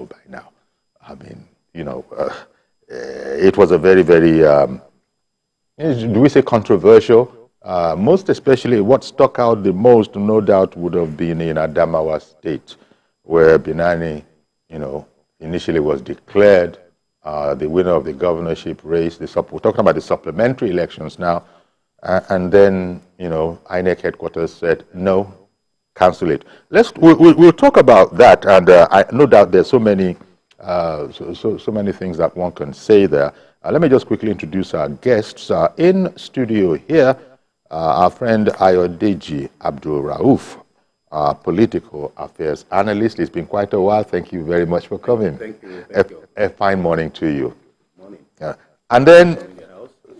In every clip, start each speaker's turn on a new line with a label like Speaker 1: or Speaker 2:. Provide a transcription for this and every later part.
Speaker 1: know by now. I mean, it was a very, very, do we say controversial? Most especially what stuck out the most, no doubt, would have been in Adamawa State, where Binani, initially was declared the winner of the governorship race. We're talking about the supplementary elections now. And then, INEC headquarters said, no, cancel it. We'll talk about that. And no doubt there's so many things that one can say there. Let me just quickly introduce our guests. In studio here, our friend Ayodeji Abdul Rauf, political affairs analyst. It's been quite a while. Thank you very much for coming.
Speaker 2: Thank you.
Speaker 1: A fine morning to you.
Speaker 2: Morning.
Speaker 1: And then,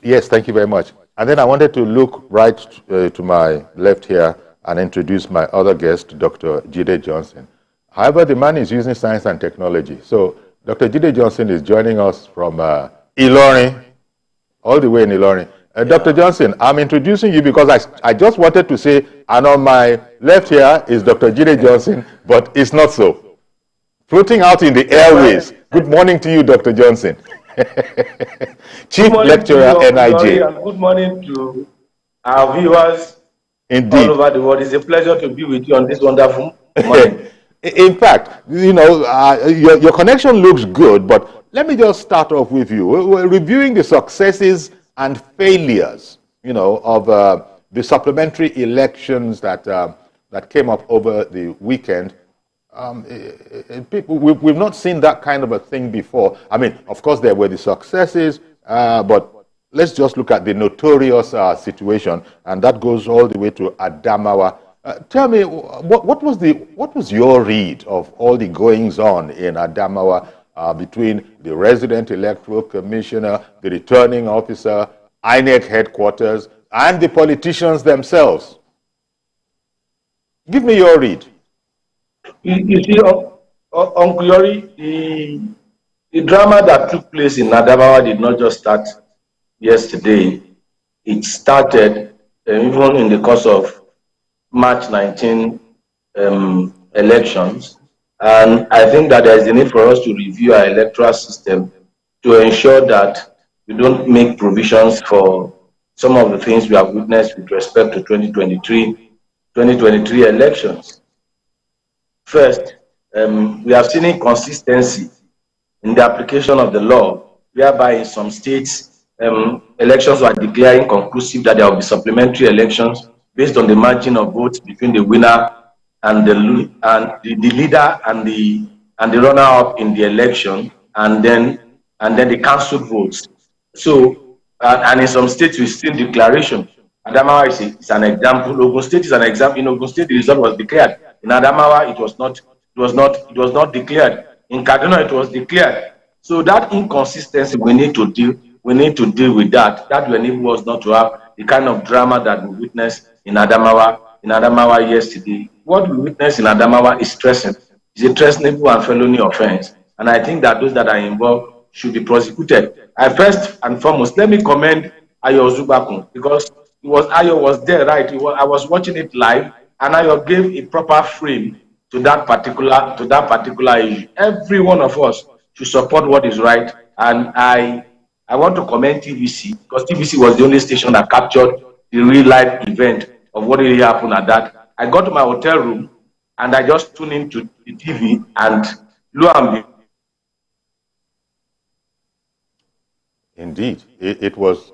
Speaker 1: yes, thank you very much. And then I wanted to look right to my left here and introduce my other guest, Dr. Jide Johnson. However, the man is using science and technology. So Dr. Jide Johnson is joining us from Ilorin, all the way in Ilorin. Dr. Johnson, I'm introducing you because I just wanted to say, and on my left here is Dr. Jide Johnson, but it's not so. Floating out in the airways. Good morning to you, Dr. Johnson. Chief Lecturer, NIJ.
Speaker 3: Good morning to our viewers.
Speaker 1: Indeed.
Speaker 3: All over the world. It's a pleasure to be with you on this wonderful morning.
Speaker 1: In fact, your connection looks good, but let me just start off with you. We're reviewing the successes and failures, of the supplementary elections that came up over the weekend. We've not seen that kind of a thing before. I mean, of course, there were the successes, but let's just look at the notorious situation, and that goes all the way to Adamawa. Tell me, what was your read of all the goings on in Adamawa between the resident electoral commissioner, the returning officer, INEC headquarters, and the politicians themselves? Give me your read.
Speaker 3: You see, Uncle Yori, the drama that took place in Adamawa did not just start yesterday. It started even in the course of March 19 elections. And I think that there is a need for us to review our electoral system to ensure that we don't make provisions for some of the things we have witnessed with respect to 2023 elections. First, we have seen inconsistency in the application of the law, whereby in some states, elections were declared inconclusive, that there will be supplementary elections based on the margin of votes between the winner and the leader and the runner-up in the election, and then the cancelled votes. So, and in some states we see declaration. Adamawa is an example. Ogun State is an example. In Ogun State, the result was declared. In Adamawa, it was not declared. In Kaduna, it was declared. So that inconsistency, we need to deal with that. That will enable us not to have the kind of drama that we witnessed in Adamawa yesterday. What we witnessed in Adamawa is treason. It's a treasonable and felony offense. And I think that those that are involved should be prosecuted. First and foremost, let me commend Ayo Zubakun, because Ayo was there, right? I was watching it live, and Ayo gave a proper frame to that particular issue. Every one of us should support what is right. And I want to commend TVC, because TVC was the only station that captured the real life event of what really happened at that. I got to my hotel room and I just tuned into the TV, and lo and behold.
Speaker 1: Indeed, it was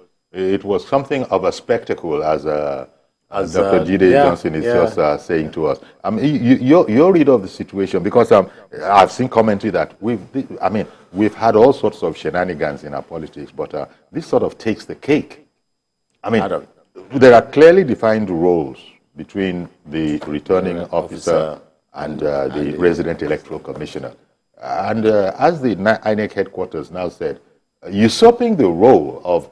Speaker 1: something of a spectacle, as Dr. Jide Johnson is just saying to us. I mean, your read of the situation, because I've seen commentary that we've had all sorts of shenanigans in our politics, but this sort of takes the cake. I mean, there are clearly defined roles between the returning officer and the resident electoral commissioner. And as the INEC headquarters now said, usurping the role of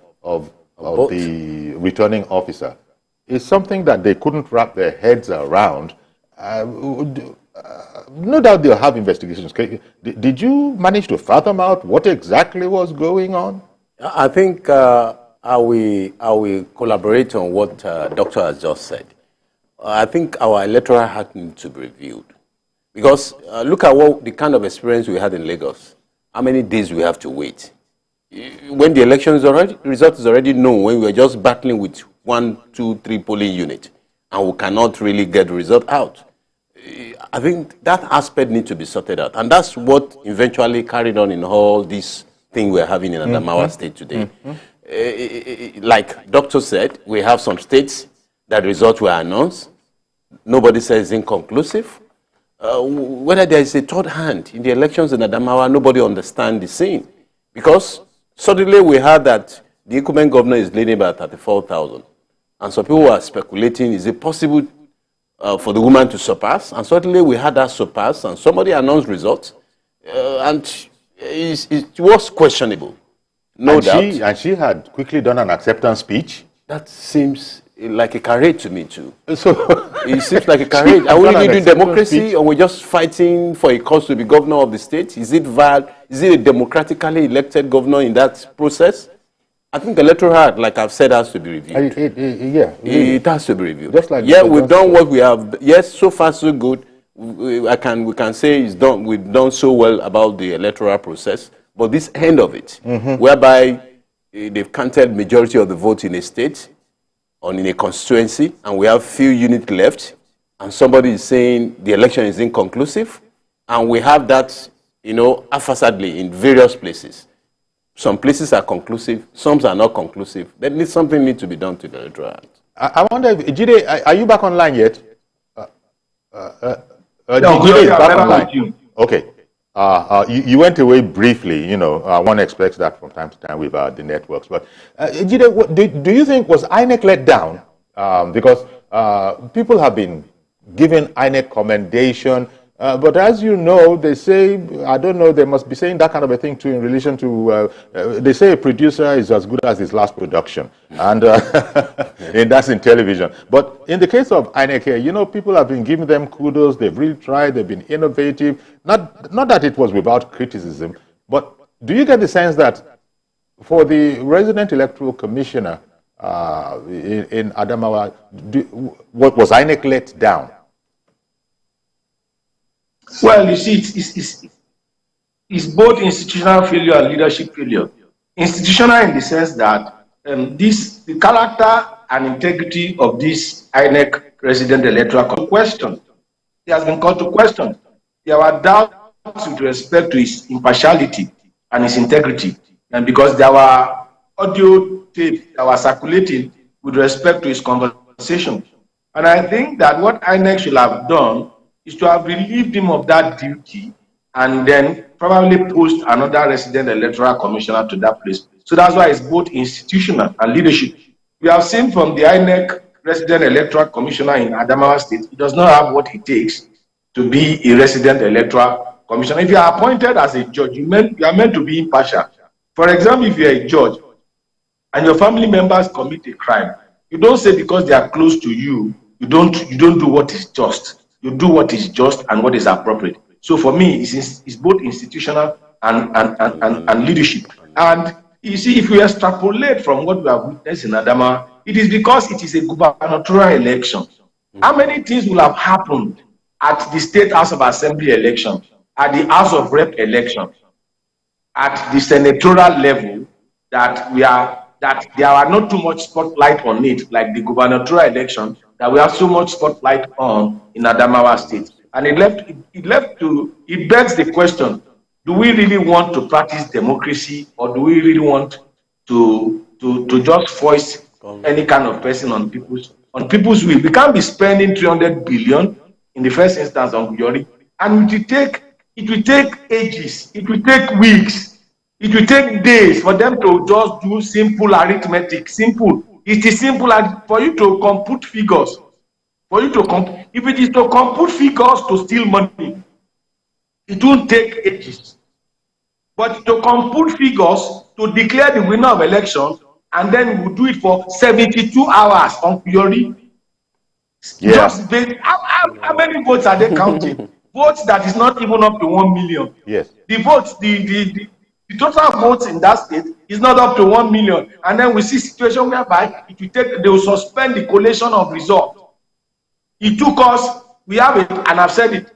Speaker 1: the returning officer is something that they couldn't wrap their heads around. No doubt they'll have investigations. Did you manage to fathom out what exactly was going on?
Speaker 2: I think I will collaborate on what Doctor has just said. I think our electoral act needs to be reviewed, Because look at what the kind of experience we had in Lagos. How many days we have to wait? When the election is already, the result is already known, when we are just battling with 1, 2, 3 polling units, and we cannot really get the result out. I think that aspect needs to be sorted out. And that's what eventually carried on in all this thing we're having in Adamawa State today. Like Doctor said, we have some states that results were announced. Nobody says inconclusive. Whether there is a third hand in the elections in Adamawa, nobody understands the scene. Because suddenly we heard that the incumbent governor is leading by 34,000. And some people were speculating, is it possible for the woman to surpass? And suddenly we had that surpass, and somebody announced results. And it was questionable, no doubt.
Speaker 1: And she had quickly done an acceptance speech.
Speaker 2: That seems like a charade to me too.
Speaker 1: So
Speaker 2: it seems like a charade. Are we really doing democracy, or we're just fighting for a cause to be governor of the state? Is it a democratically elected governor in that process? I think the electoral act, like I've said, has to be reviewed. It has to be reviewed.
Speaker 1: Just like
Speaker 2: we've done what we have. Yes, so far so good. We can say it's done. We've done so well about the electoral process. But this end of it, whereby they've counted majority of the vote in a state, or in a constituency, and we have few units left, and somebody is saying the election is inconclusive, and we have that, haphazardly in various places. Some places are conclusive, some are not conclusive. Then something needs to be done to the electoral act.
Speaker 1: I wonder, Jide, are you back online yet?
Speaker 3: No,
Speaker 1: Jide is back online.
Speaker 3: with you.
Speaker 1: Okay. You went away briefly, one expects that from time to time with the networks. But Jide, do you think, was INEC let down? Because people have been giving INEC commendation, but as you know, they say, I don't know, they must be saying that kind of a thing too in relation to, they say a producer is as good as his last production, and that's in television. But in the case of INEC here, people have been giving them kudos, they've really tried, they've been innovative, not that it was without criticism, but do you get the sense that for the resident electoral commissioner in Adamawa, was INEC let down?
Speaker 3: Well, you see, it's both institutional failure and leadership failure. Institutional in the sense that the character and integrity of this INEC resident electoral question, it has been called to question. There were doubts with respect to his impartiality and his integrity, and because there were audio tapes that were circulating with respect to his conversation. And I think that what INEC should have done is to have relieved him of that duty and then probably post another resident electoral commissioner to that place. So that's why it's both institutional and leadership. We have seen from the INEC resident electoral commissioner in Adamawa State, he does not have what it takes to be a resident electoral commissioner. If you are appointed as a judge, you are meant to be impartial. For example, if you're a judge and your family members commit a crime, you don't say because they are close to you, you don't do what is just. You do what is just and what is appropriate. So for me, it's both institutional and leadership. And you see, if we extrapolate from what we have witnessed in Adama, it is because it is a gubernatorial election. How many things will have happened at the State House of Assembly election, at the House of Rep election, at the senatorial level, that there are not too much spotlight on it, like the gubernatorial election, that we have so much spotlight on in Adamawa State. And it begs the question, do we really want to practice democracy, or do we really want to just voice any kind of person on people's will? We can't be spending 300 billion in the first instance on Yori, and it will take ages, it will take weeks, it will take days for them to just do simple arithmetic. It is simple for you to compute figures. If it is to compute figures to steal money, it won't take ages. But to compute figures to declare the winner of election, and then we'll do it for 72 hours on Yori.
Speaker 1: Yeah.
Speaker 3: How many votes are they counting? Votes that is not even up to 1 million.
Speaker 1: Yes.
Speaker 3: The votes, the total votes in that state is not up to 1 million. And then we see situation whereby they will suspend the collation of results. It took us, and I've said it,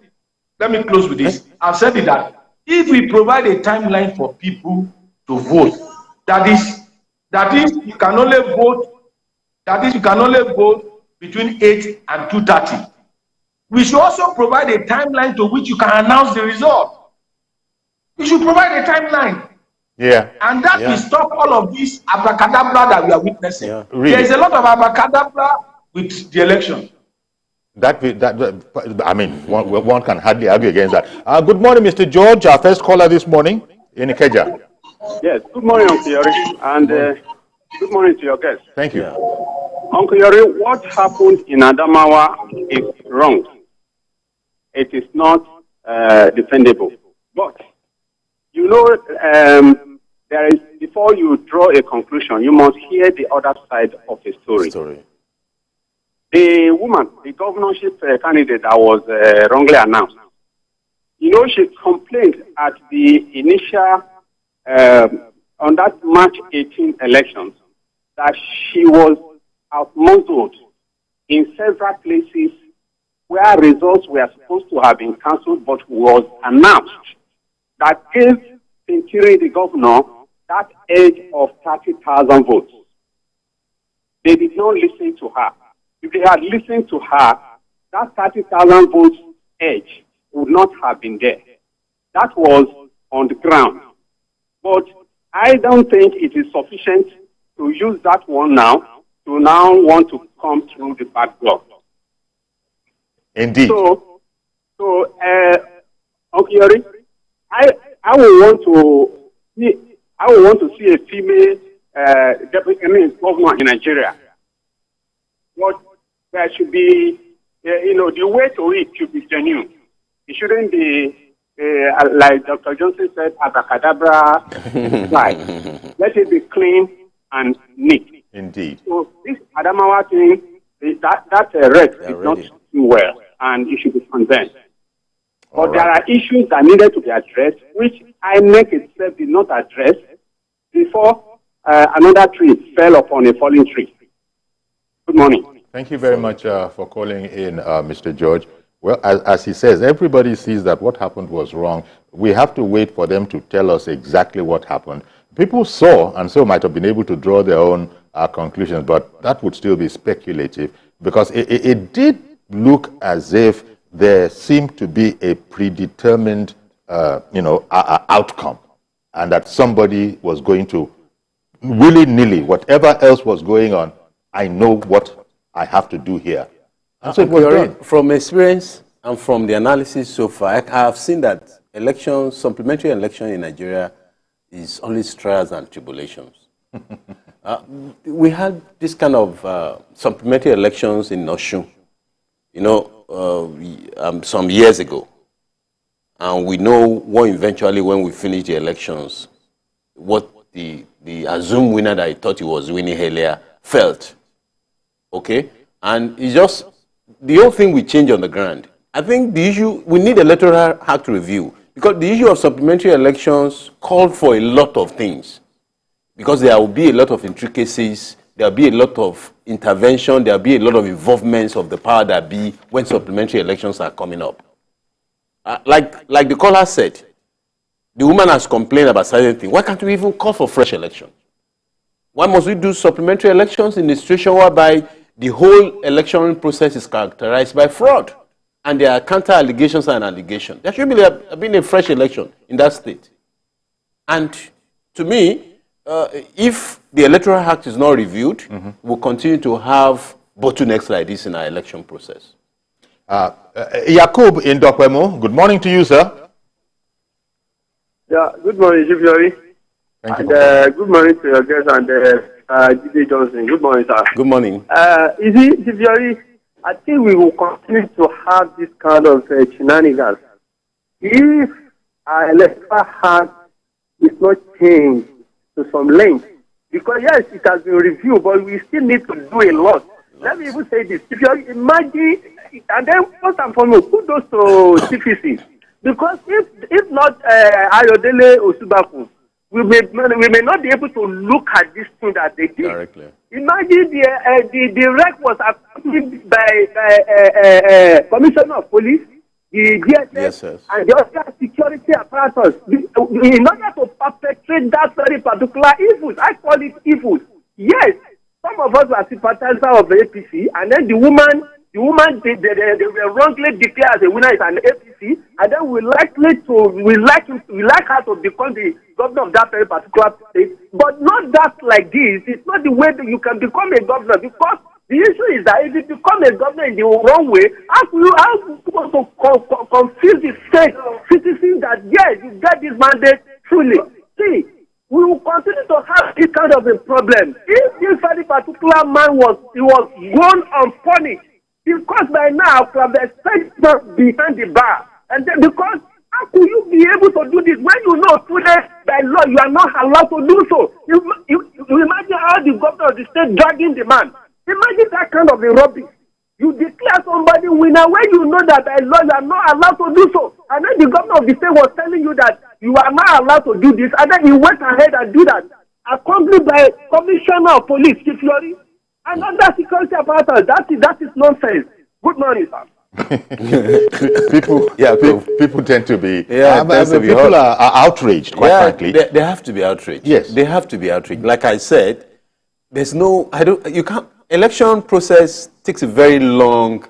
Speaker 3: let me close with this. I've said it that if we provide a timeline for people to vote, that is you can only vote between 8 and 2:30. We should also provide a timeline to which you can announce the result. We should provide a timeline.
Speaker 1: Yeah.
Speaker 3: And that will stop all of this abracadabra that we are witnessing.
Speaker 1: Yeah, really.
Speaker 3: There is a lot of abracadabra with the election.
Speaker 1: I mean, one can hardly argue against that. Good morning, Mr. George, our first caller this morning in Ikeja.
Speaker 4: Yes, good morning, Uncle Yori, and good morning to your guests.
Speaker 1: Thank you.
Speaker 4: Uncle Yori, what happened in Adamawa is wrong. It is not defendable. But, you know, there is, before you draw a conclusion, you must hear the other side of the story. The woman, the governorship candidate that was wrongly announced, you know, she complained at the initial, on that March 18 elections, that she was outmuzzled in several places where results were supposed to have been cancelled but was announced, that gave Centurion, the governor, that edge of 30,000 votes. They did not listen to her. If they had listened to her, that 30,000 votes edge would not have been there. That was on the ground. But I don't think it is sufficient to use that one now to now want to come through the back door.
Speaker 1: Indeed.
Speaker 4: So, Uncle Yori, I will want to see a female deputy governor in Nigeria. But there should be, you know, the way to it should be genuine. It shouldn't be like Dr. Johnson said, abracadabra. Right. Let it be clean and neat.
Speaker 1: Indeed.
Speaker 4: So this Adamawa thing, that rep is not doing well, and it should be condemned. But there are issues that needed to be addressed, which INEC itself did not address before another tree fell upon a falling tree. Good morning.
Speaker 1: Thank you very much for calling in, Mr. George. Well, as he says, everybody sees that what happened was wrong. We have to wait for them to tell us exactly what happened. People saw, and so might have been able to draw their own conclusions, but that would still be speculative, because it did look as if there seemed to be a predetermined, outcome, and that somebody was going to, willy-nilly, whatever else was going on, I know what I have to do here. And so it was done.
Speaker 2: From experience and from the analysis so far, I have seen that supplementary election in Nigeria is only trials and tribulations. We had this kind of supplementary elections in Osun, some years ago. And we know what eventually, when we finish the elections, what the assumed winner that I thought he was winning earlier felt. Okay? And it's just, the whole thing will change on the ground. I think the issue, we need electoral act review, because the issue of supplementary elections called for a lot of things. Because there will be a lot of intricacies, there will be a lot of intervention, there will be a lot of involvements of the power that be when supplementary elections are coming up. Like the caller said, the woman has complained about certain things. Why can't we even call for fresh election? Why must we do supplementary elections in a situation whereby the whole election process is characterized by fraud and there are counter allegations and allegations? There should be a fresh election in that state. And to me, if the Electoral Act is not reviewed, we'll continue to have bottlenecks like this in our election process.
Speaker 1: Yakub in Dokwemo, good morning to you, sir.
Speaker 5: Yeah, good morning, Chief Yori.
Speaker 1: Thank you.
Speaker 5: And good morning to your guest and DJ Johnson. Good morning, sir.
Speaker 2: Good morning.
Speaker 5: Chief Yori, I think we will continue to have this kind of shenanigans. If our electoral act is not changed to some length, because yes, it has been reviewed, but we still need to do a lot. Let me even say this. If you imagine, and then first and foremost, kudos to CPC. Because if not Ayodele Osubaku, we may not be able to look at this thing that they did.
Speaker 2: Directly.
Speaker 5: Imagine the wreck was accompanied by Commissioner of Police, the DSS, and the other security apparatus in order to perpetrate that very particular evil. I call it evil. Yes, some of us are sympathizers of the APC, and then the woman they were wrongly declared as a winner is an APC, and then we like her to become the governor of that very particular state, but not that like this. It's not the way that you can become a governor, because the issue is that if you become a governor in the wrong way, how you want to confuse the state citizens that yes, you get this mandate truly. See, we will continue to have this kind of a problem. If this very particular man was gone unpunished, because by now could have expected behind the bar, and then because how could you be able to do this when you know today by law you are not allowed to do so? You imagine how the governor of the state dragging the man. Imagine that kind of a rubbish. You declare somebody winner when you know that by law you are not allowed to do so. And then the governor of the state was telling you that you are not allowed to do this. And then he went ahead and do that. Accompanied by Commissioner of Police, Chief Yori, and other security apparatus. That is nonsense. Good morning, sir.
Speaker 1: People tend to be,
Speaker 2: people
Speaker 1: are outraged, quite frankly.
Speaker 2: They have to be outraged.
Speaker 1: Yes.
Speaker 2: They have to be outraged. Like I said, election process takes a very long,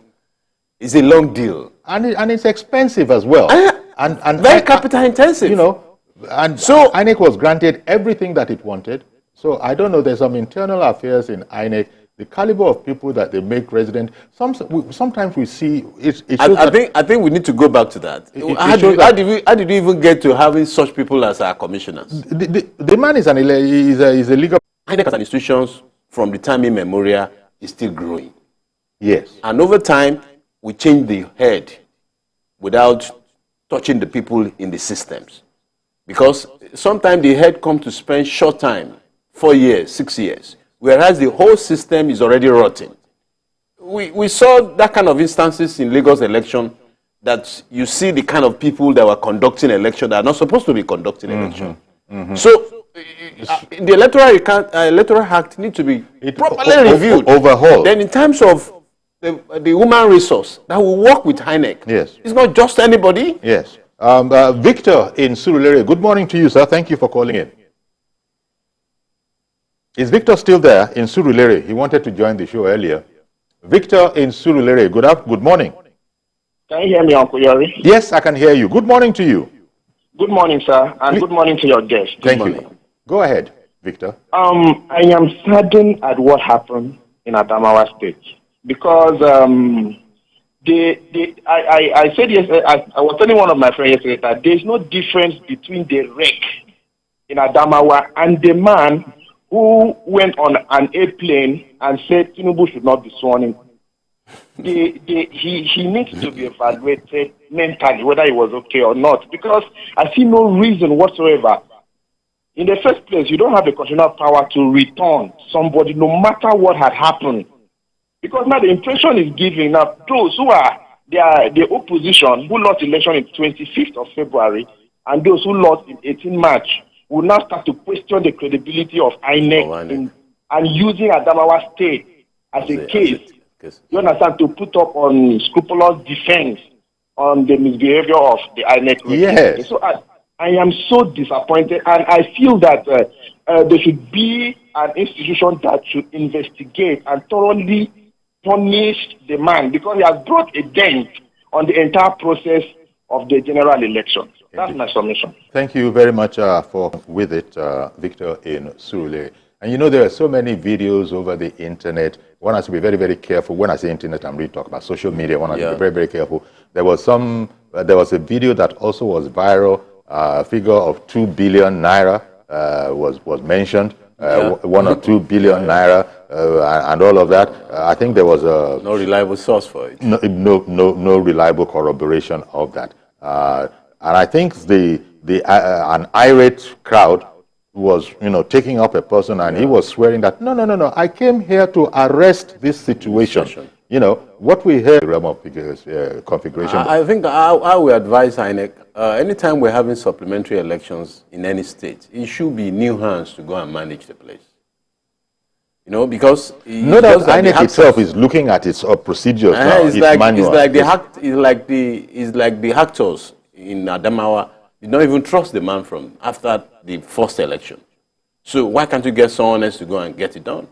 Speaker 2: it's a long deal.
Speaker 1: And it's expensive as well. And
Speaker 2: very capital intensive.
Speaker 1: You know, and so INEC was granted everything that it wanted. So I don't know, there's some internal affairs in INEC. The caliber of people that they make resident, sometimes we see it
Speaker 2: I think we need to go back to that. How did we even get to having such people as our commissioners?
Speaker 1: The man is a legal.
Speaker 2: INEC as an institution from the time immemorial is still growing.
Speaker 1: Yes.
Speaker 2: And over time, we change the head without touching the people in the systems. Because sometimes the head comes to spend short time, 4 years, 6 years, whereas the whole system is already rotten. We saw that kind of instances in Lagos election, that you see the kind of people that were conducting election that are not supposed to be conducting election. So the electoral act needs to be properly reviewed,
Speaker 1: overhauled.
Speaker 2: Then in terms of the human resource that will work with INEC,
Speaker 1: yes,
Speaker 2: it's not just anybody.
Speaker 1: Yes. Victor in Surulere, good morning to you, sir. Thank you for calling in. Is Victor still there in Surulere? He wanted to join the show earlier. Victor in Surulere, good morning.
Speaker 6: Can you hear me, Uncle Yori?
Speaker 1: Yes, I can hear you. Good morning to you.
Speaker 6: Good morning, sir, and good morning to your guest.
Speaker 1: Thank you. Go ahead, Victor.
Speaker 6: I am saddened at what happened in Adamawa State, because I said yesterday, I was telling one of my friends yesterday that there is no difference between the wreck in Adamawa and the man who went on an airplane and said Tinubu should not be sworn in. He needs to be evaluated mentally, whether he was okay or not, because I see no reason whatsoever. In the first place, you don't have the constitutional power to return somebody, no matter what had happened. Because now the impression is given that those who are the opposition who lost election in 25th of February and those who lost in 18 March will now start to question the credibility of INEC and using Adamawa State as a case. You understand, to put up on scrupulous defense on the misbehavior of the INEC.
Speaker 1: Yes.
Speaker 6: So I am so disappointed, and I feel that there should be an institution that should investigate and thoroughly punish the man, because he has brought a dent on the entire process of the general election. That's my submission.
Speaker 1: Thank you very much for with it, Victor in Surulere. And you know, there are so many videos over the internet. One has to be very, very careful. When I say internet, I'm really talking about social media. One has to be very, very careful. There was a video that also was viral. A figure of 2 billion naira was mentioned. 1 or 2 billion naira and all of that. I think there was
Speaker 2: no reliable source for it.
Speaker 1: No reliable corroboration of that. And I think an irate crowd was, taking up a person, and he was swearing that, no, I came here to arrest this situation. What we heard in the realm of configuration.
Speaker 2: I think I would advise INEC, anytime we're having supplementary elections in any state, it should be new hands to go and manage the place. You know, because
Speaker 1: Not that INEC itself is looking at its procedures now, its manual.
Speaker 2: It's like the actors in Adamawa did not even trust the man from after the first election. So why can't we get someone else to go and get it done?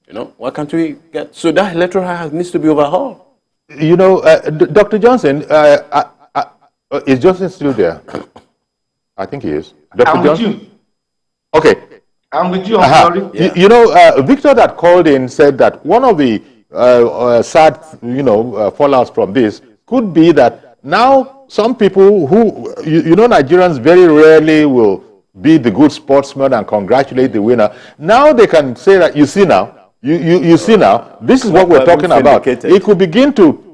Speaker 2: You know, why can't we get... So that electoral act needs to be overhauled.
Speaker 1: You know, Dr. Johnson, is Johnson still there? I think he is. Dr. Johnson?
Speaker 3: With you.
Speaker 1: Okay.
Speaker 3: I'm with you.
Speaker 1: Yeah. You know, Victor that called in said that one of the sad, fallouts from this could be that now some people who, Nigerians very rarely will be the good sportsman and congratulate the winner. Now they can say that, you see now, you see now, this is what we're talking about. It could begin to,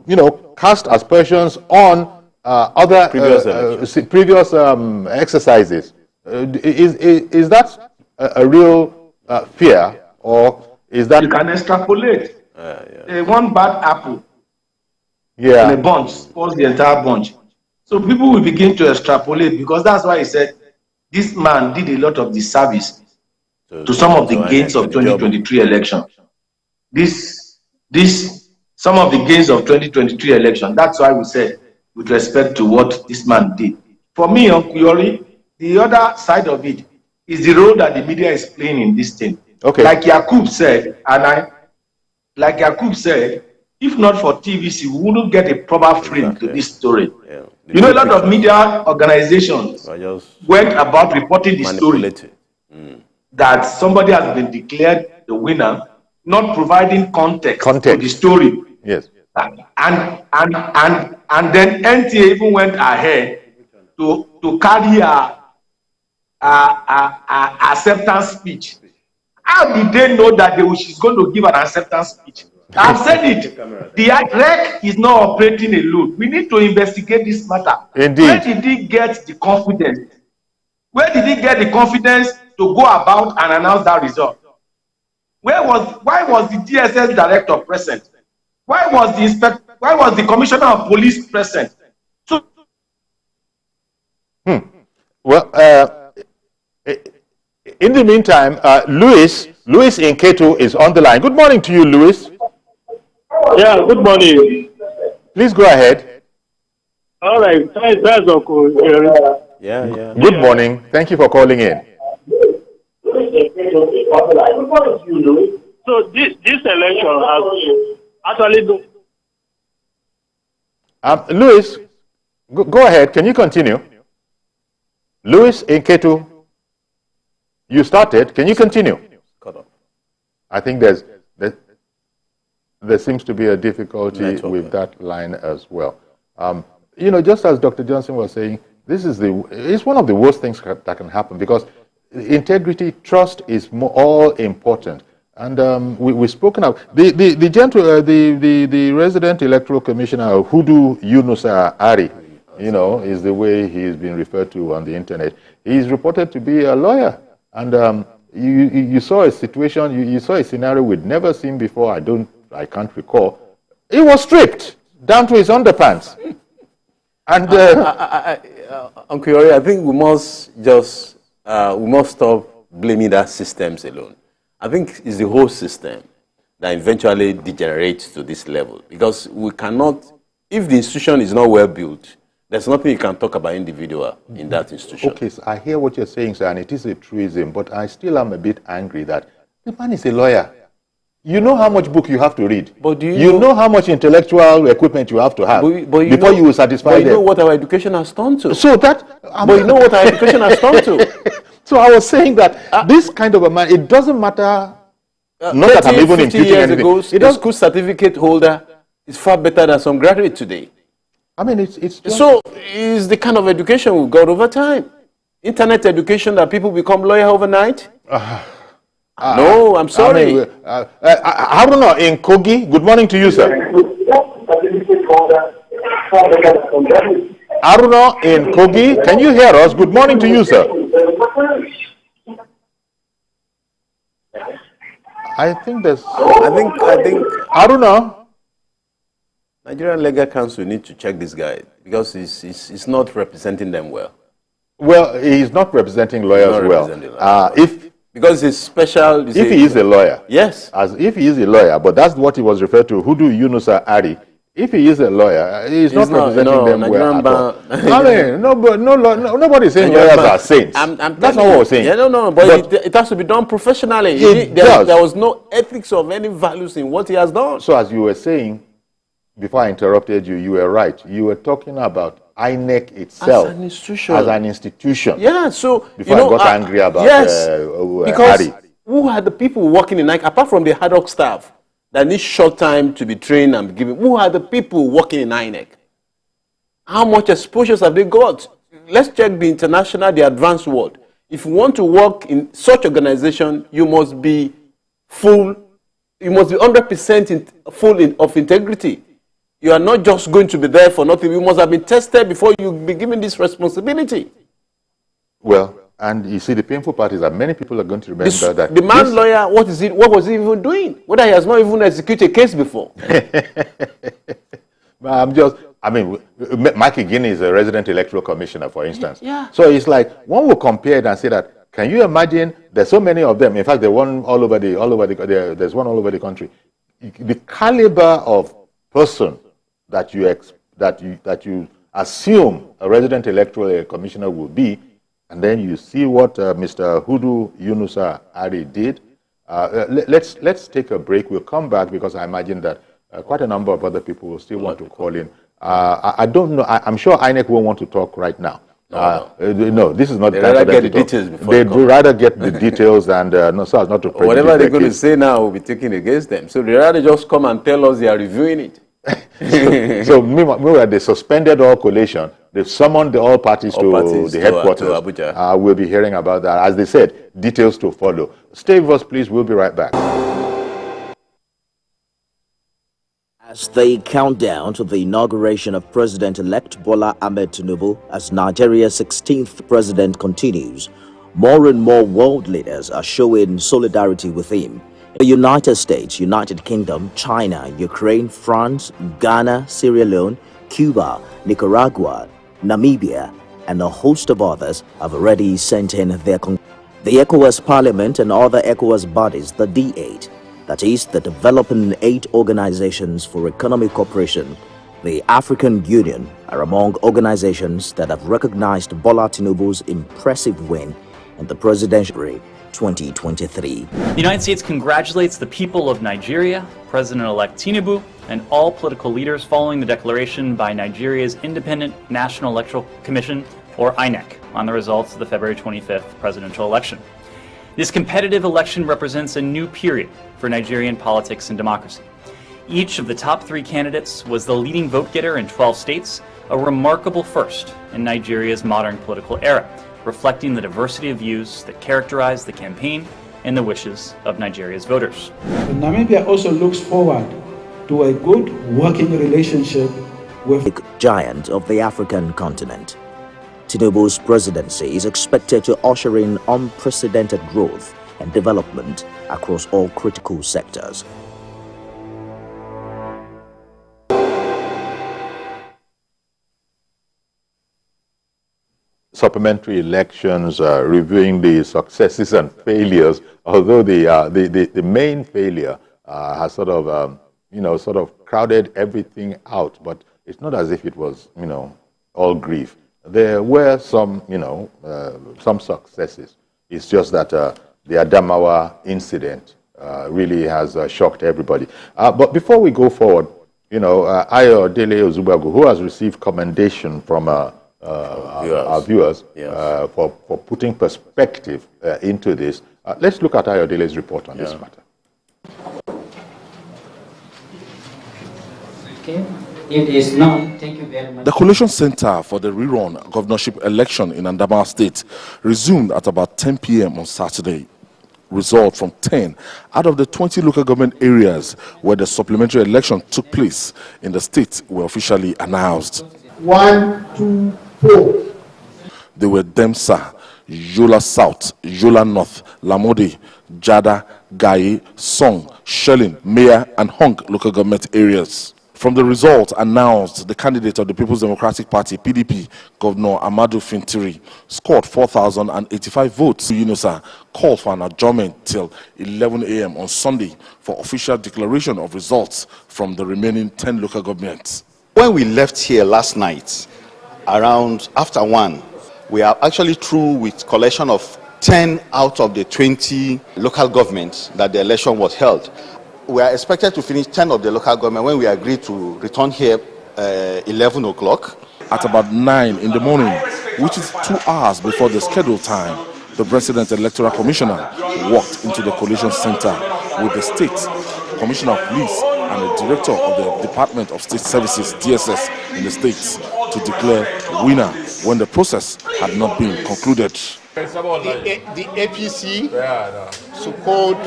Speaker 1: cast aspersions on other previous exercises. Is that a real fear, or is that...
Speaker 3: You can extrapolate. One bad apple in a bunch spoils the entire bunch. So people will begin to extrapolate, because that's why he said this man did a lot of disservice to some of the gains of 2023 election. Some of the gains of 2023 election, that's why we said, with respect to what this man did. For me, Uncle Yori, the other side of it is the role that the media is playing in this thing.
Speaker 1: Okay.
Speaker 3: Like Yakub said, if not for TVC, we wouldn't get a proper frame to this story. Yeah. You know, a lot of media organizations went about reporting the story that somebody has been declared the winner, not providing context to the story.
Speaker 1: Yes.
Speaker 3: And then NTA even went ahead to carry a acceptance speech. How did they know that she's going to give an acceptance speech? I've said it. The REC is not operating alone. We need to investigate this matter.
Speaker 1: Indeed.
Speaker 3: Where did he get the confidence? Where did he get the confidence to go about and announce that result? Why was the DSS director present? Why was the commissioner of police present? So,
Speaker 1: well, in the meantime, Louis in Ketu is on the line. Good morning to you, Louis.
Speaker 7: Yeah, good morning.
Speaker 1: Please go ahead.
Speaker 7: All right, that's Uncle.
Speaker 2: Yeah.
Speaker 1: Good morning. Thank you for calling in.
Speaker 7: So this election has actually...
Speaker 1: Louis, go ahead. Can you continue? Louis in Ketu, you started. Can you continue? I think there seems to be a difficulty with that line as well. Just as Dr. Johnson was saying, it's one of the worst things that can happen, because integrity, trust is all important. And we've spoken of the resident electoral commissioner, Hudu Yunusa Ari, is the way he's been referred to on the internet. He's reported to be a lawyer, and you saw a situation, you saw a scenario we'd never seen before. I can't recall. He was stripped down to his underpants. And
Speaker 2: Uncle Yori, I think we must stop blaming that systems alone. I think it's the whole system that eventually degenerates to this level, because we cannot, if the institution is not well built, there's nothing you can talk about individual in that institution.
Speaker 1: Okay, so I hear what you're saying, sir, and it is a truism, but I still am a bit angry that the man is a lawyer. You know how much book you have to read. But do you know how much intellectual equipment you have to have before you will satisfy them.
Speaker 2: But you know what our education has turned to.
Speaker 1: So that...
Speaker 2: but you know what our education has turned to.
Speaker 1: So I was saying that this kind of a man, it doesn't matter... not that I'm even imputing
Speaker 2: years
Speaker 1: anything.
Speaker 2: ago, a school certificate holder is far better than some graduate today.
Speaker 1: I mean, it's just...
Speaker 2: So it's the kind of education we've got over time. Internet education that people become lawyer overnight. No, I'm sorry.
Speaker 1: Haruna in Kogi, good morning to you, sir. Haruna in Kogi, can you hear us? Good morning to you, sir. I think Haruna.
Speaker 2: Nigerian Legal Council need to check this guy, because he's not representing them well.
Speaker 1: Well, he's not representing lawyers well.
Speaker 2: Because it's special.
Speaker 1: If he is a lawyer.
Speaker 2: Yes.
Speaker 1: As if he is a lawyer, but that's what he was referred to, Hudu Yunusa Ari. If he is a lawyer, he's not representing them well at all. I mean, nobody's saying lawyers are saints. That's not what we're saying.
Speaker 2: Yeah, no, but it has to be done professionally. There was no ethics of any values in what he has done.
Speaker 1: So as you were saying, before I interrupted you, you were right. You were talking about INEC itself
Speaker 2: as an institution.
Speaker 1: Yeah,
Speaker 2: so
Speaker 1: before I got angry about
Speaker 2: because
Speaker 1: Harry.
Speaker 2: Who are the people working in INEC, apart from the ad hoc staff that need short time to be trained and be given? Who are the people working in INEC? How much exposures have they got? Let's check the international, the advanced world. If you want to work in such organization, you must be full. You must be 100% full of integrity. You are not just going to be there for nothing. You must have been tested before you be given this responsibility.
Speaker 1: Well, and you see, the painful part is that many people are going to remember that
Speaker 2: the man lawyer, what was he even doing? Whether he has not even executed a case before.
Speaker 1: Mike Guinea is a resident electoral commissioner, for instance.
Speaker 2: Yeah.
Speaker 1: So it's like, one will compare it and say that, can you imagine, there's so many of them. In fact, there's one all over the country. The caliber of person that you assume a resident electoral commissioner will be, and then you see what Mr. Hudu Yunusa Ari did. Let's take a break. We'll come back because I imagine that quite a number of other people will still want to call in. I don't know. I'm sure INEC won't want to talk right now. No, this is not the time for them to talk. They'd rather get the details and so as not to prejudice
Speaker 2: whatever they're going
Speaker 1: case.
Speaker 2: to say now will be taken against them. So they'd rather just come and tell us they are reviewing it.
Speaker 1: so meanwhile, they suspended all collation. They've summoned all parties to the headquarters.
Speaker 2: To Abuja.
Speaker 1: We'll be hearing about that. As they said, details to follow. Stay with us, please. We'll be right back.
Speaker 8: As they count down to the inauguration of President-elect Bola Ahmed Tinubu as Nigeria's 16th president continues, more and more world leaders are showing solidarity with him. The United States, United Kingdom, China, Ukraine, France, Ghana, Sierra Leone, Cuba, Nicaragua, Namibia, and a host of others have already sent in their the ECOWAS Parliament and other ECOWAS bodies, the D8, that is, the Developing Aid Organizations for Economic Cooperation, the African Union, are among organizations that have recognized Bola Tinubu's impressive win in the presidential 2023.
Speaker 9: The United States congratulates the people of Nigeria, President-elect Tinubu, and all political leaders following the declaration by Nigeria's Independent National Electoral Commission, or INEC, on the results of the February 25th presidential election. This competitive election represents a new period for Nigerian politics and democracy. Each of the top 3 candidates was the leading vote-getter in 12 states, a remarkable first in Nigeria's modern political era, reflecting the diversity of views that characterize the campaign and the wishes of Nigeria's voters.
Speaker 10: Namibia also looks forward to a good working relationship with
Speaker 8: the giant of the African continent. Tinubu's presidency is expected to usher in unprecedented growth and development across all critical sectors.
Speaker 1: Supplementary elections, reviewing the successes and failures, although the main failure has sort of crowded everything out, but it's not as if it was, all grief. There were some successes. It's just that the Adamawa incident really has shocked everybody. But before we go forward, Ayo Dele Ozubagu, who has received commendation from our viewers for putting perspective into this. Let's look at Ayodele's report on this matter.
Speaker 11: Okay. It is known. Thank you very much.
Speaker 12: The Coalition Center for the rerun governorship election in Adamawa State resumed at about 10 p.m. on Saturday. Results from 10 out of the 20 local government areas where the supplementary election took place in the state were officially announced.
Speaker 13: 1, 2, 4.
Speaker 12: They were Demsa, Yola South, Yola North, Lamode, Jada, Gaye, Song, Shelling, Maya, and Hong local government areas. From the result announced, the candidate of the People's Democratic Party, PDP, Governor Amadou Fintiri, scored 4,085 votes. UNOSA called for an adjournment till 11 a.m. on Sunday for official declaration of results from the remaining 10 local governments.
Speaker 14: When we left here last night, around after 1, we are actually through with collection of 10 out of the 20 local governments that the election was held. We are expected to finish 10 of the local government when we agreed to return here 11 o'clock.
Speaker 12: At about 9 in the morning, which is 2 hours before the scheduled time, the President Electoral Commissioner walked into the collation center with the State Commissioner of Police and the Director of the Department of State Services, DSS, in the states to declare winner when the process had not been concluded.
Speaker 15: The APC scored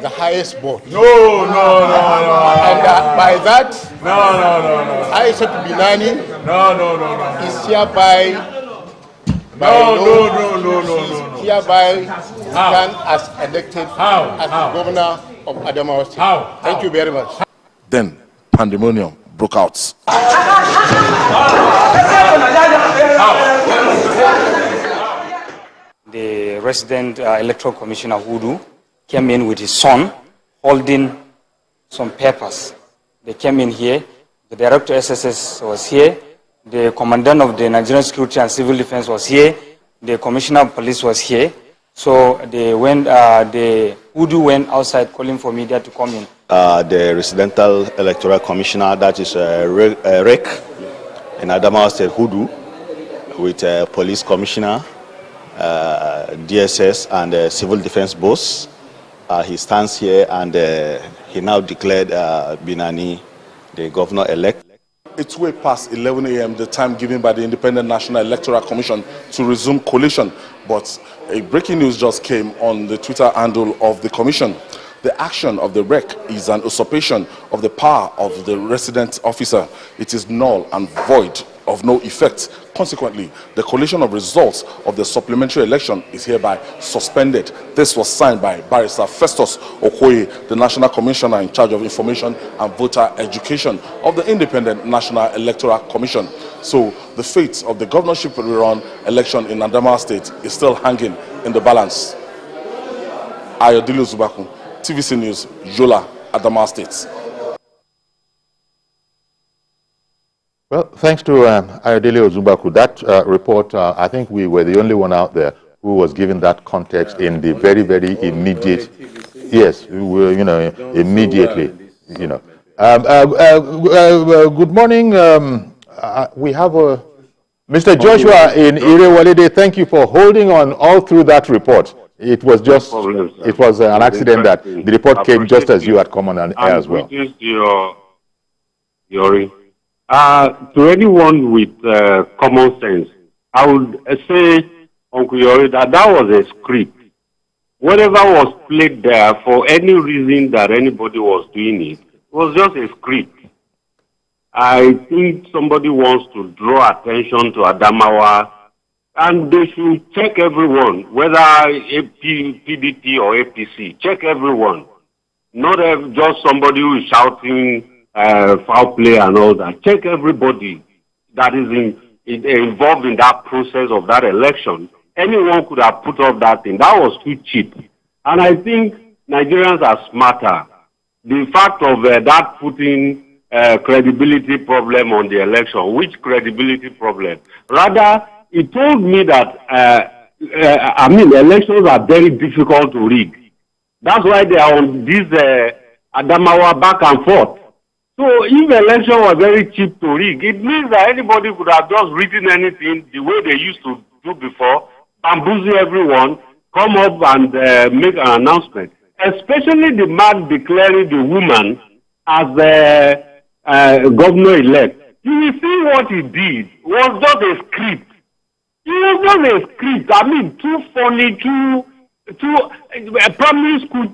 Speaker 15: the highest vote.
Speaker 16: No.
Speaker 15: And by that,
Speaker 16: No.
Speaker 15: Aisha Binani
Speaker 16: No.
Speaker 15: is hereby hereby stand as elected as the governor of Adamawa State. Thank you very much.
Speaker 12: Then pandemonium broke out.
Speaker 11: The resident electoral commissioner Hudu came in with his son holding some papers. They came in here. The director SSS was here. The commandant of the Nigerian Security and Civil Defense was here. The commissioner of police was here. So they went. The Hudu went outside calling for media to come in.
Speaker 14: The residential electoral commissioner, that is REC in Adamawa State, Hudu, with police commissioner, DSS, and civil defense boss. He stands here and he now declared Binani the governor-elect.
Speaker 12: It's way past 11 a.m., the time given by the Independent National Electoral Commission to resume collation. But a breaking news just came on the Twitter handle of the commission. The action of the REC is an usurpation of the power of the resident officer. It is null and void, of no effect. Consequently, the collation of results of the supplementary election is hereby suspended. This was signed by Barrister Festus Okoye, the National Commissioner in charge of Information and Voter Education of the Independent National Electoral Commission. So the fate of the governorship rerun election in Adamawa State is still hanging in the balance. Ayodele Zubaku, TVC News, Yola, Adamawa State.
Speaker 1: Well, thanks to Ayodele Ozubaku. That report, I think we were the only one out there who was given that context in the very, very immediate. Yes, we were, immediately. Good morning. We have Mr. Joshua in Irewolide. Thank you for holding on all through that report. It was just, it was an accident that the report came just as you had come on air as well.
Speaker 4: Yori. To anyone with common sense, I would say, Uncle Yori, that was a script. Whatever was played there, for any reason that anybody was doing it, was just a script. I think somebody wants to draw attention to Adamawa, and they should check everyone, whether PDP or APC, check everyone. Not just somebody who is shouting foul play and all that. Check everybody that is involved in that process of that election. Anyone could have put up that thing. That was too cheap. And I think Nigerians are smarter. The fact of that putting credibility problem on the election, which credibility problem? Rather, it told me that, elections are very difficult to rig. That's why they are on this Adamawa back and forth. So if elections were very cheap to rig, it means that anybody could have just written anything the way they used to do before, bamboozle everyone, come up and make an announcement. Especially the man declaring the woman as the governor-elect. You will see what he did. It was just a script. It was just a script. Too funny, primary school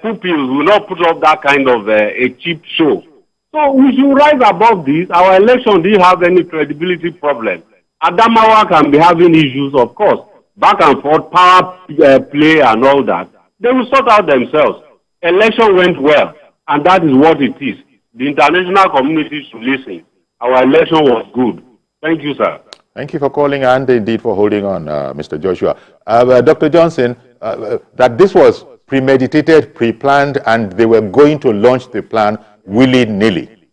Speaker 4: pupils will not put up that kind of a cheap show. So we should rise above this. Our election didn't have any credibility problem. Adamawa can be having issues, of course, back and forth, power play and all that. They will sort out themselves. Election went well, and that is what it is.
Speaker 7: the international community should listen. Our election was good. Thank you, sir.
Speaker 1: Thank you for calling and indeed for holding on, Mr. Joshua. Dr. Johnson, that this was premeditated, pre-planned, and they were going to launch the plan willy-nilly.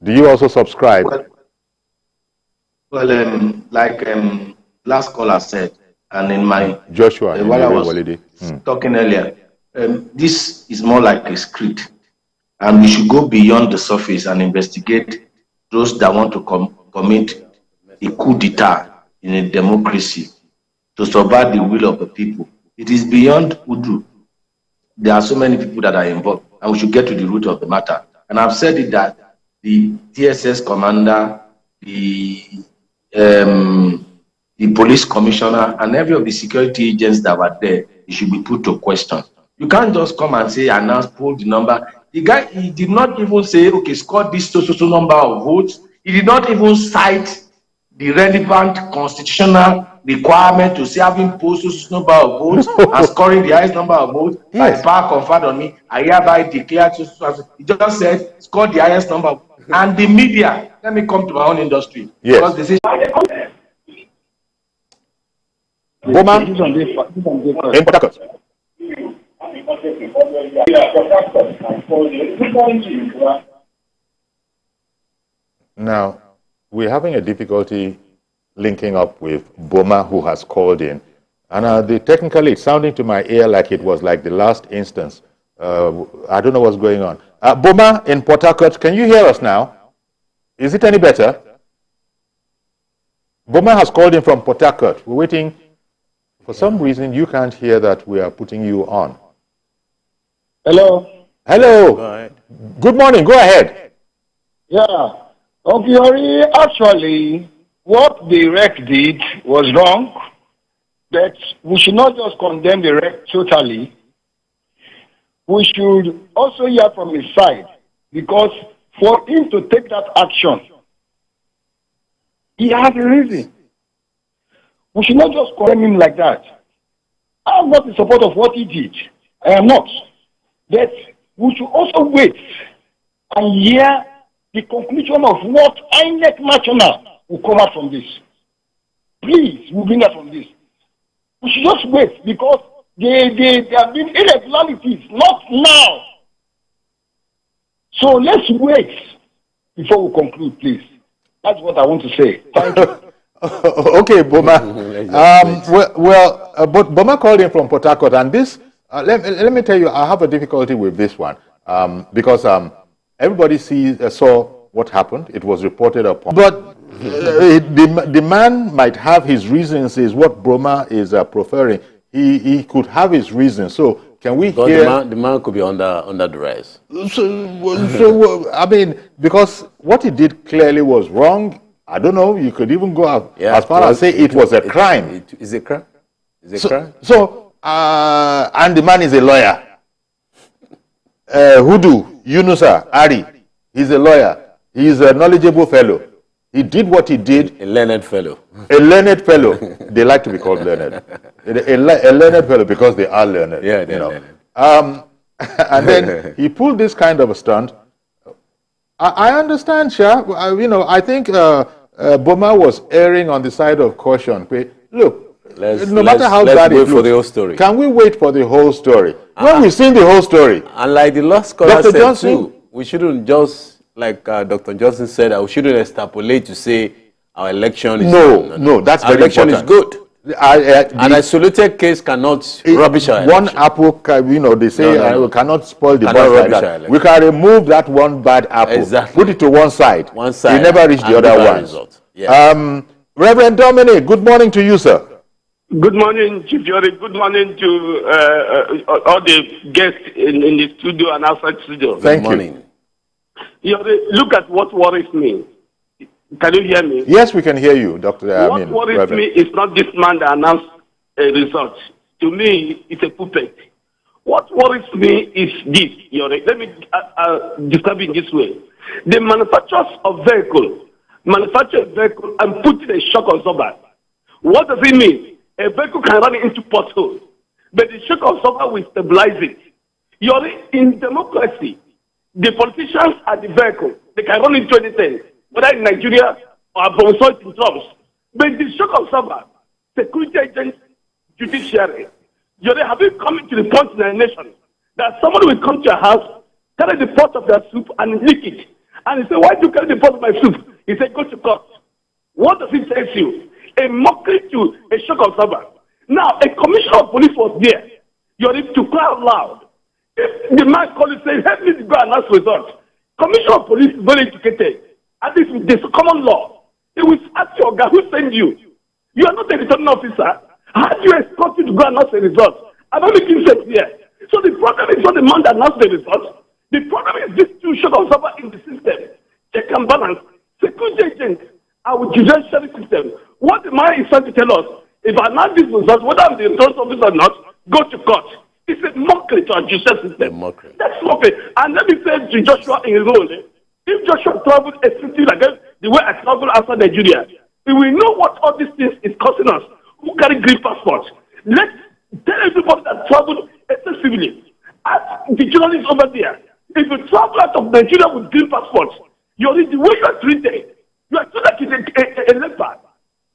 Speaker 1: Do you also subscribe?
Speaker 3: Well, like last caller said, and in my
Speaker 1: Joshua,
Speaker 3: while I was talking earlier, this is more like a script, and we should go beyond the surface and investigate those that want to commit a coup d'etat in a democracy to subvert the will of the people. It is beyond Udu. There are so many people that are involved, and we should get to the root of the matter. And I've said it that the TSS commander, the police commissioner, and every of the security agents that were there, it should be put to question. You can't just come and say, announce, pull the number. The guy, he did not even say, okay, score this so number of votes. He did not even cite the relevant constitutional requirement to say having posted so number of votes and scoring the highest number of votes by power conferred on me, I hereby declare so. He just said, score the highest number. And the media, let me come to my own industry.
Speaker 1: Yes.
Speaker 3: Because they say,
Speaker 1: Boma in Port Harcourt. Now, we're having a difficulty linking up with Boma, who has called in. And technically, it's sounding to my ear like it was like the last instance. I don't know what's going on. Boma in Port Harcourt, can you hear us now? Is it any better? Boma has called in from Port Harcourt. We're waiting. For some reason, you can't hear that we are putting you on.
Speaker 17: Hello.
Speaker 1: Hello.
Speaker 17: Go ahead.
Speaker 1: Good morning. Go ahead.
Speaker 17: Yeah. Yori, actually, what the REC did was wrong, but we should not just condemn the REC totally. We should also hear from his side, because for him to take that action, he has a reason. We should not just condemn him like that. I am not in support of what he did. I am not. But we should also wait and hear the conclusion of what INEC National will come out from this. Please, we'll bring out from this. We should just wait, because there have been irregularities, not now. So let's wait before we conclude, please. That's what I want to say. Thank you.
Speaker 1: Okay, Boma. But Boma called in from Port Harcourt, and this, let me tell you, I have a difficulty with this one, because everybody saw what happened. It was reported upon. But the man might have his reasons, is what Boma is preferring. He could have his reasons. So can we hear...
Speaker 2: The man could be under duress.
Speaker 1: So, I mean, because what he did clearly was wrong. I don't know, you could even go as far as say it was a crime.
Speaker 2: Is a crime? Is a crime?
Speaker 1: So, and the man is a lawyer. Hudu, Yunusa, Ari, he's a lawyer. He's a knowledgeable fellow. He did what he did.
Speaker 2: A learned fellow.
Speaker 1: A learned fellow. They like to be called learned. A learned fellow because they are learned.
Speaker 2: Yeah, they're learned.
Speaker 1: And then he pulled this kind of a stunt. I understand, Shah. I think Boma was erring on the side of caution. Look, no matter how bad it looks,
Speaker 2: for the whole story.
Speaker 1: Can we wait for the whole story? When we've seen the whole story.
Speaker 2: And like the last scholar
Speaker 1: Dr.
Speaker 2: said
Speaker 1: Johnson,
Speaker 2: too, we shouldn't just, like Dr. Johnson said, we shouldn't extrapolate to say our election is...
Speaker 1: No, that's very
Speaker 2: important. Our election is good. An isolated case cannot rubbish our
Speaker 1: one
Speaker 2: election.
Speaker 1: apple, they say, we cannot spoil the bunch like that. We can remove that one bad apple, put it to one side. You never reach the other one.
Speaker 2: Yeah.
Speaker 1: Reverend Dominic, good morning to you, sir.
Speaker 7: Good morning, Chief Yori. Good morning to all the guests in the studio and outside studio.
Speaker 1: Thank you.
Speaker 7: Yori, look at what worries me. Can you hear me?
Speaker 1: Yes, we can hear you, Dr.
Speaker 7: What worries me is not this man that announced a result. To me, it's a puppet. What worries me is this, Yori. Let me describe it this way. The manufacturers of vehicles manufacture a vehicle and put in a shock absorber. What does it mean? A vehicle can run into potholes, but the shock absorber will stabilize it. Yori, in democracy, The politicians are the vehicle. They can run into anything, whether in Nigeria or abroad in Trump's. But the shock observer, security agents, judiciary, have you come to the point in the nation that somebody will come to your house, carry the pot of your soup and lick it? And he said, why do you carry the pot of my soup? He said, go to court. What does it tell you? A mockery to a shock observer. Now, a commissioner of police was there. You're to cry out loud. If the man called and said, help me to go and announce results. Commissioner of police is very educated. At least with this common law. He will ask your guy who sent you. You are not a returning officer. How do you expect you to go and announce the results? I'm not making sense here. So the problem is not the man that announced the results. The problem is this two shock observer in the system. Check and balance. Security agents, our judiciary system. What the man is trying to tell us, if I announce these results, whether I'm the insurance officer or not, go to court. It's a mockery to our judicial system. That's mockery. And let me say to Joshua in his role, if Joshua traveled extremely like the way I travel outside Nigeria, we will know what all these things is costing us who carry green passports. Let's tell everybody that traveled excessively. Ask the journalists over there. If you travel out of Nigeria with green passports, you're the way you are treated. You are treated like a leper.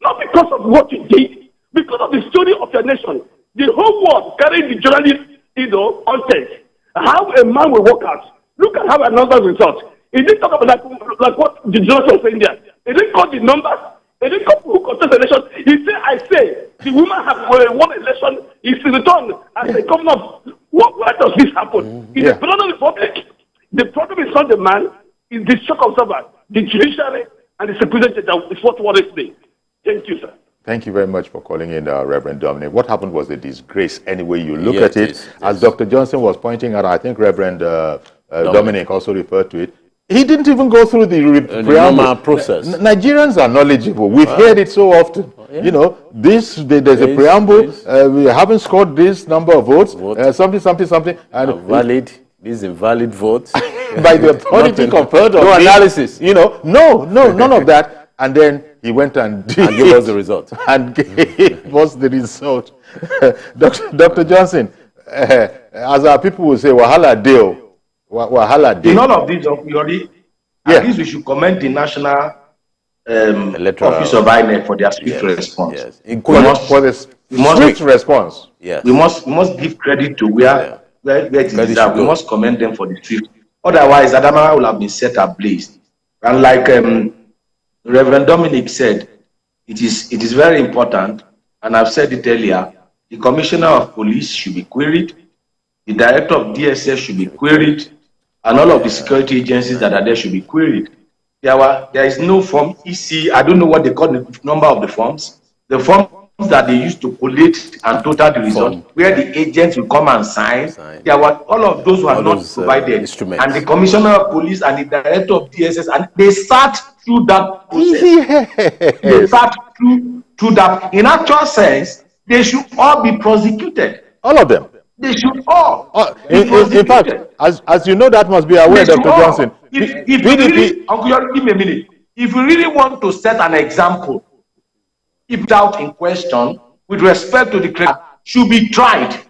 Speaker 7: Not because of what you did, because of the story of your nation. The whole world carrying the journalist, content. How a man will work out. Look at how another result. He didn't talk about like what the journalist was saying there. He didn't call the numbers. He didn't call who contest the election. He said, I say, the woman has won election. He's returned as a governor. Why does this happen? In the Federal Republic, the problem is not the man, it's the shock observer, the judiciary, and the security that is what worries me. Thank you, sir.
Speaker 1: Thank you very much for calling in, Reverend Dominic. What happened was a disgrace any way you look at it. As Dr. Johnson was pointing out, I think Reverend Dominic also referred to it. He didn't even go through the preamble
Speaker 2: process.
Speaker 1: Nigerians are knowledgeable. We've heard it so often. You know, there's a preamble. We haven't scored this number of votes. Something. And
Speaker 2: valid. These invalid votes.
Speaker 1: By the authority conferred on
Speaker 2: no analysis.
Speaker 1: You know, none of that. And then he went and
Speaker 2: gave us the result.
Speaker 1: And gave us the result. Dr. Johnson, as our people will say, wahala deal. Wahala deal.
Speaker 3: In all of this, Yori, at least we should commend the National Office of INEC for their swift response.
Speaker 1: Yes. For the swift response.
Speaker 3: Yes. We must give credit to where it is deserved. We must commend them for the swift. Otherwise, Adamawa will have been set ablaze. And like Reverend Dominic said, it is very important, and I've said it earlier, the Commissioner of Police should be queried, the Director of DSS should be queried, and all of the security agencies that are there should be queried. There is no form EC, I don't know what they call the number of the forms. The forms that they used to collate and total the result, where the agents will come and sign. There were all of those were not provided. And the Commissioner of Police and the Director of DSS, and they sat through that process.
Speaker 1: Yes.
Speaker 3: They sat through that. In actual sense, they should all be prosecuted.
Speaker 1: All of them.
Speaker 3: They should all.
Speaker 1: In fact, as you know, that must be aware, Dr. Johnson.
Speaker 3: If really, Uncle Yori, give me a minute. If we really want to set an example, if doubt in question, with respect to the crime, should be tried.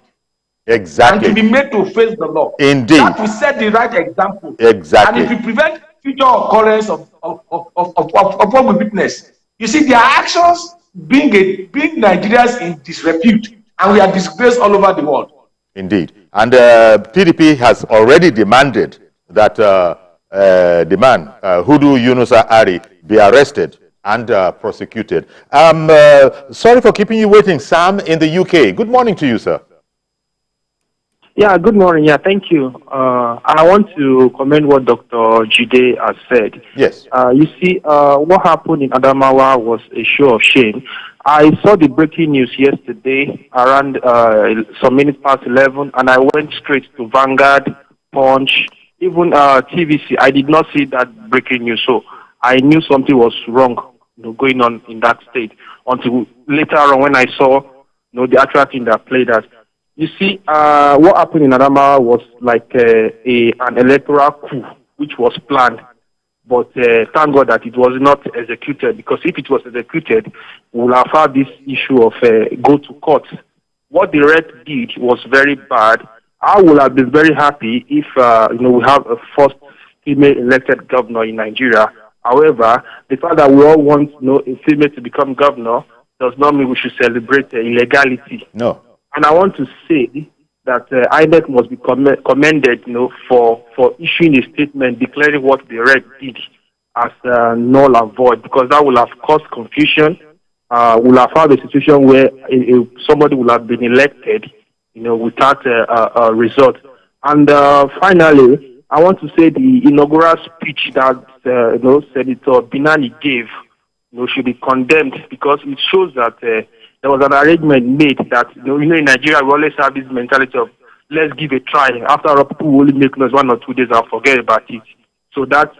Speaker 1: Exactly.
Speaker 3: And to be made to face the law.
Speaker 1: Indeed.
Speaker 3: That will set the right example.
Speaker 1: Exactly.
Speaker 3: And if we prevent future occurrence of what we witness, you see, their actions bring Nigerians in disrepute, and we are disgraced all over the world.
Speaker 1: Indeed. And PDP has already demanded that the man, Hudu Yunusa Ari, be arrested and prosecuted. Sorry for keeping you waiting. Sam in the UK. Good morning to you, sir.
Speaker 18: Yeah, good morning. Yeah, thank you. I want to comment what Dr. Jide has said.
Speaker 1: Yes.
Speaker 18: You see, what happened in Adamawa was a show of shame. I saw the breaking news yesterday around some minutes past 11, and I went straight to Vanguard, Punch, even TVC. I did not see that breaking news, so I knew something was wrong going on in that state until later on when I saw the actual thing that played out. You see, what happened in Adamawa was like an electoral coup, which was planned. But thank God that it was not executed, because if it was executed, we would have had this issue of go to court. What the Red did was very bad, I would have been very happy if we have a first female elected governor in Nigeria. However, the fact that we all want a female to become governor does not mean we should celebrate illegality.
Speaker 1: No.
Speaker 18: And I want to say that INEC must be commended, for issuing a statement declaring what the rep did as null and void, because that will have caused confusion. We'll have had a situation where somebody will have been elected, without a result. And finally, I want to say the inaugural speech that Senator Binani gave, should be condemned, because it shows that there was an arrangement made that, in Nigeria, we always have this mentality of, let's give a try. After all, people will only make noise 1 or 2 days and forget about it. So that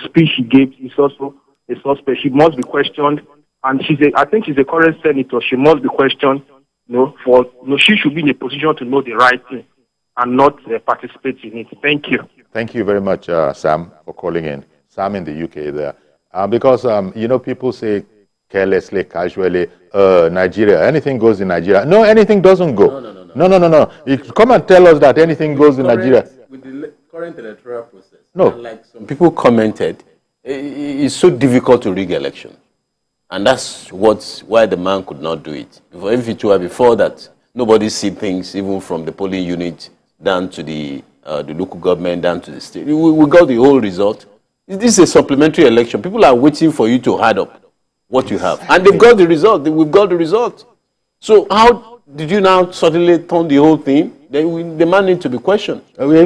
Speaker 18: speech she gave is also a suspect. She must be questioned. And I think she's a current senator. She must be questioned, she should be in a position to know the right thing and not participate in it. Thank you.
Speaker 1: Thank you very much, Sam, for calling in. Sam in the UK there. Because, people say carelessly, casually, Nigeria, anything goes in Nigeria. No, anything doesn't go. No. You come and tell us that anything goes in Nigeria.
Speaker 2: With the current electoral process,
Speaker 1: no.
Speaker 2: Like some people commented, it's so difficult to rig election. And that's why the man could not do it. If it were before that, nobody see things, even from the polling unit down to the local government, down to the state. We got the whole result. This is a supplementary election. People are waiting for you to add up what you have. And they've got the result. We've got the result. So how did you now suddenly turn the whole thing? The man needs to be questioned. But we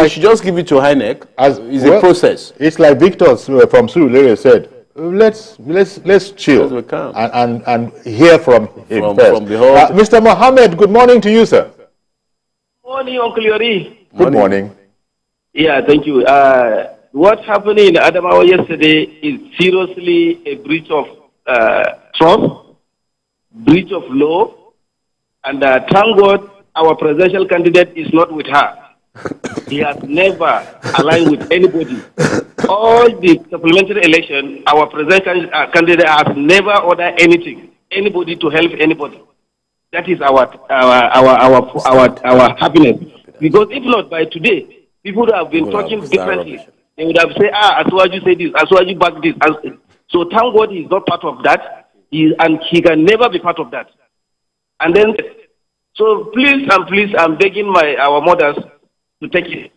Speaker 2: should just give it to INEC. It's a process.
Speaker 1: It's like Victor from Surulere said, let's chill and hear from him first. From the whole Mr. Mohammed, good morning to you, sir.
Speaker 19: Morning, Uncle Yori.
Speaker 1: Good morning.
Speaker 19: Yeah, thank you. What happened in Adamawa yesterday is seriously a breach of trust, breach of law, and thank God our presidential candidate is not with her. He has never aligned with anybody. All the supplementary election, our presidential candidate has never ordered anybody to help anybody. That is our happiness. Because if not, by today, people would have been talking differently. They would have said, Asuwaju said this, Asuwaju backed this. So thank God he's not part of that, and he can never be part of that. And then, so please, I'm begging our mothers to take it.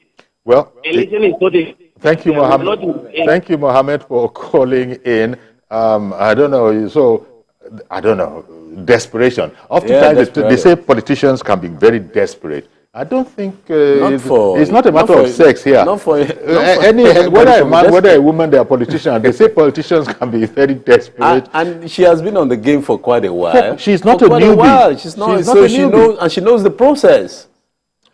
Speaker 1: Well,
Speaker 19: election is not a...
Speaker 1: Thank you, Mohammed. Thank you, Mohammed, for calling in. I don't know, desperation. Oftentimes, they say politicians can be very desperate. I don't think it's not a matter of sex here. Whether a man, whether a woman, they are politicians. They say politicians can be very desperate.
Speaker 2: And she has been on the game for quite a while.
Speaker 1: She's not a newbie.
Speaker 2: She's not she knows, and she knows the process.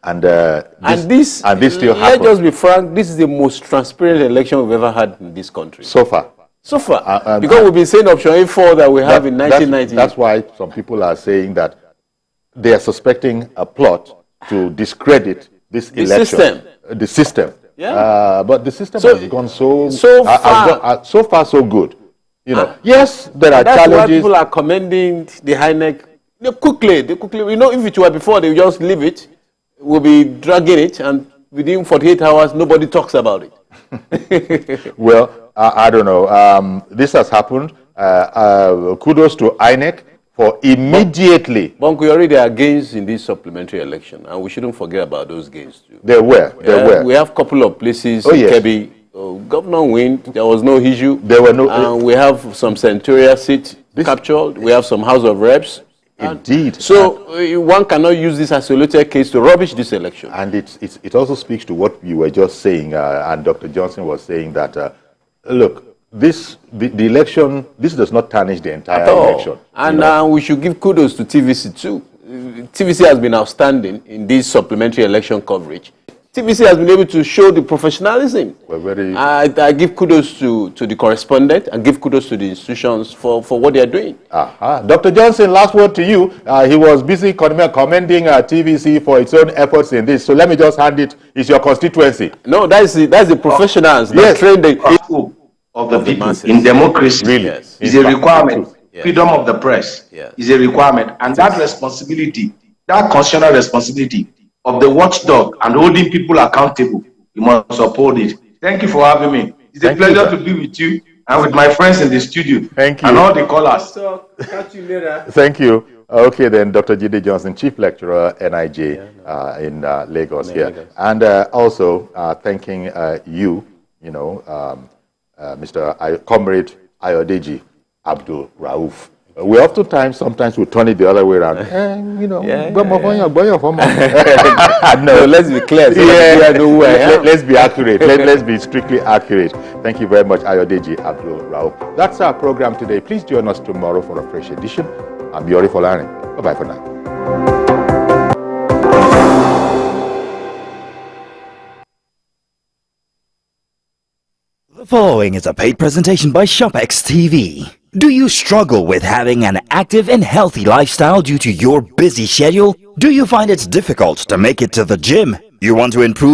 Speaker 1: And this still happens.
Speaker 2: Let's just be frank. This is the most transparent election we've ever had in this country.
Speaker 1: So far.
Speaker 2: Because we've been saying option A4 that we have in 1990.
Speaker 1: That's why some people are saying that they are suspecting a plot to discredit this election. The system. Yeah. But the system has gone so far so good. Yes, there are challenges. That's why
Speaker 2: people are commending the INEC. They quickly. If it were before, they would just leave it. We'll be dragging it, and within 48 hours, nobody talks about it.
Speaker 1: Well, I don't know. This has happened. Kudos to INEC for immediately.
Speaker 2: Bonku, there are gains in this supplementary election, and we shouldn't forget about those gains too.
Speaker 1: There were.
Speaker 2: We have a couple of places. Kebbi, Governor win. There was no issue.
Speaker 1: There were no.
Speaker 2: And we have some senatorial seats captured. We have some House of Reps.
Speaker 1: Indeed.
Speaker 2: So one cannot use this isolated case to rubbish this election.
Speaker 1: And it also speaks to what you were just saying, and Dr. Johnson was saying that, look, the election, this does not tarnish the entire election.
Speaker 2: And we should give kudos to TVC too. TVC has been outstanding in this supplementary election coverage. TVC has been able to show the professionalism. I give kudos to the correspondent and give kudos to the institutions for what they are doing.
Speaker 1: Dr. Johnson, last word to you. He was busy commending TVC for its own efforts in this. So let me just hand it. It's your constituency.
Speaker 2: No, that's the professionals that train
Speaker 3: of the people in democracy.
Speaker 1: Really?
Speaker 3: Is a requirement. Freedom of the press is a requirement. And that responsibility that constitutional responsibility of the watchdog and holding people accountable, you must uphold it. Thank you for having me. It's a pleasure to be with you and with my friends in the studio.
Speaker 1: Thank you.
Speaker 3: And all the callers.
Speaker 2: Catch you later.
Speaker 1: Thank you. Okay, then, Dr. Jide Johnson, Chief Lecturer, NIJ in Lagos here. Lagos. And also thanking you, Mr. Comrade Ayodeji Abdul Rauf. We oftentimes, sometimes we turn it the other way around. No,
Speaker 2: let's be clear. So
Speaker 1: let's be accurate. Let's be strictly accurate. Thank you very much, Ayodeji Abdul Rauf. That's our program today. Please join us tomorrow for a fresh edition. I'm Yori Folarin. Bye-bye for now.
Speaker 20: The following is a paid presentation by ShopX TV. Do you struggle with having an active and healthy lifestyle due to your busy schedule? Do you find it difficult to make it to the gym? You want to improve